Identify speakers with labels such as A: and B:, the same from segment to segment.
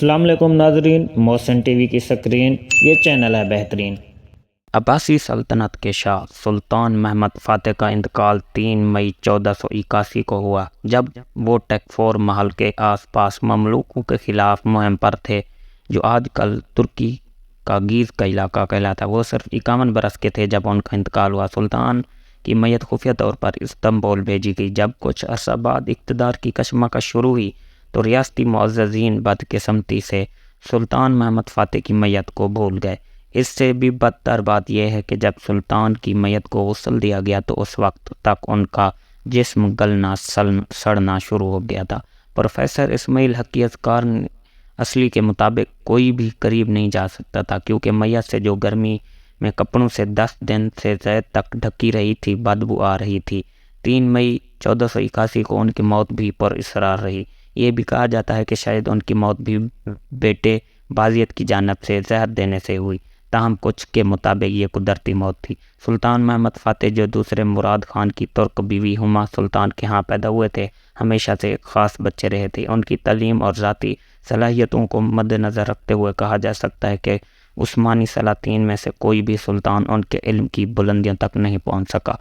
A: السلام علیکم ناظرین، محسن ٹی وی کی سکرین، یہ چینل ہے بہترین۔
B: عباسی سلطنت کے شاہ سلطان محمد فاتح کا انتقال 3 مئی 1481 کو ہوا، جب وہ ٹیکفور محل کے آس پاس مملوکوں کے خلاف مہم پر تھے، جو آج کل ترکی کا گیز کا علاقہ کہلاتا ہے۔ وہ صرف 51 برس کے تھے جب ان کا انتقال ہوا۔ سلطان کی میت خفیہ طور پر استنبول بھیجی گئی۔ جب کچھ عرصہ بعد اقتدار کی کشمکش شروع ہوئی تو ریاستی معززین بدقسمتی سے سلطان محمد فاتح کی میت کو بھول گئے۔ اس سے بھی بدتر بات یہ ہے کہ جب سلطان کی میت کو غسل دیا گیا تو اس وقت تک ان کا جسم گلنا سڑنا شروع ہو گیا تھا۔ پروفیسر اسماعیل حقی اذکار اصلی کے مطابق کوئی بھی قریب نہیں جا سکتا تھا، کیونکہ میت سے جو گرمی میں کپڑوں سے 10 دن سے زائد تک ڈھکی رہی تھی، بدبو آ رہی تھی۔ 3 مئی 1481 کو ان کی موت بھی پر اسرار رہی۔ یہ بھی کہا جاتا ہے کہ شاید ان کی موت بھی بیٹے بازیت کی جانب سے زہر دینے سے ہوئی، تاہم کچھ کے مطابق یہ قدرتی موت تھی۔ سلطان محمد فاتح، جو دوسرے مراد خان کی ترک بیوی ہما سلطان کے ہاں پیدا ہوئے تھے، ہمیشہ سے ایک خاص بچے رہے تھے۔ ان کی تعلیم اور ذاتی صلاحیتوں کو مد نظر رکھتے ہوئے کہا جا سکتا ہے کہ عثمانی سلاطین میں سے کوئی بھی سلطان ان کے علم کی بلندیوں تک نہیں پہنچ سکا۔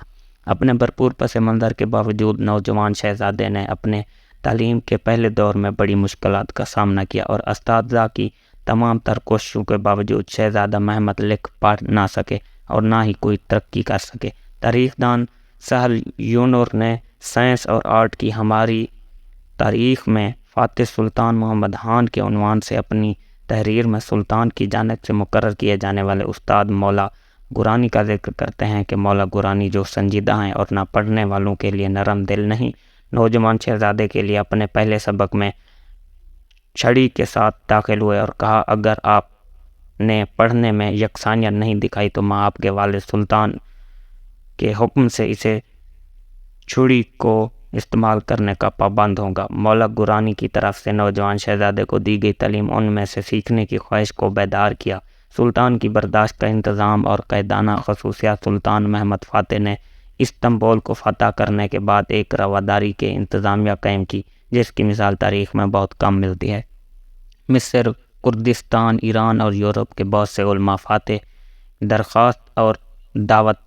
B: اپنے بھرپور پس منظر کے باوجود نوجوان شہزادے نے اپنے تعلیم کے پہلے دور میں بڑی مشکلات کا سامنا کیا، اور اساتذہ کی تمام تر کوششوں کے باوجود شہزادہ محمد لکھ پڑھ نہ سکے اور نہ ہی کوئی ترقی کر سکے۔ تاریخ دان سہل یونور نے سائنس اور آرٹ کی ہماری تاریخ میں فاتح سلطان محمد خان کے عنوان سے اپنی تحریر میں سلطان کی جانب سے مقرر کیے جانے والے استاد مولا گورانی کا ذکر کرتے ہیں کہ مولا گورانی جو سنجیدہ ہیں اور نہ پڑھنے والوں کے لیے نرم دل نہیں، نوجوان شہزادے کے لیے اپنے پہلے سبق میں چھڑی کے ساتھ داخل ہوئے اور کہا، اگر آپ نے پڑھنے میں یکسانیت نہیں دکھائی تو میں آپ کے والد سلطان کے حکم سے اسے چھڑی کو استعمال کرنے کا پابند ہوگا۔ مولا گورانی کی طرف سے نوجوان شہزادے کو دی گئی تعلیم ان میں سے سیکھنے کی خواہش کو بیدار کیا۔ سلطان کی برداشت کا انتظام اور قائدانہ خصوصیات سلطان محمد فاتح نے استنبول کو فتح کرنے کے بعد ایک رواداری کے انتظامیہ قائم کی، جس کی مثال تاریخ میں بہت کم ملتی ہے۔ مصر، کردستان، ایران اور یورپ کے بہت سے علماء فاتح درخواست اور دعوت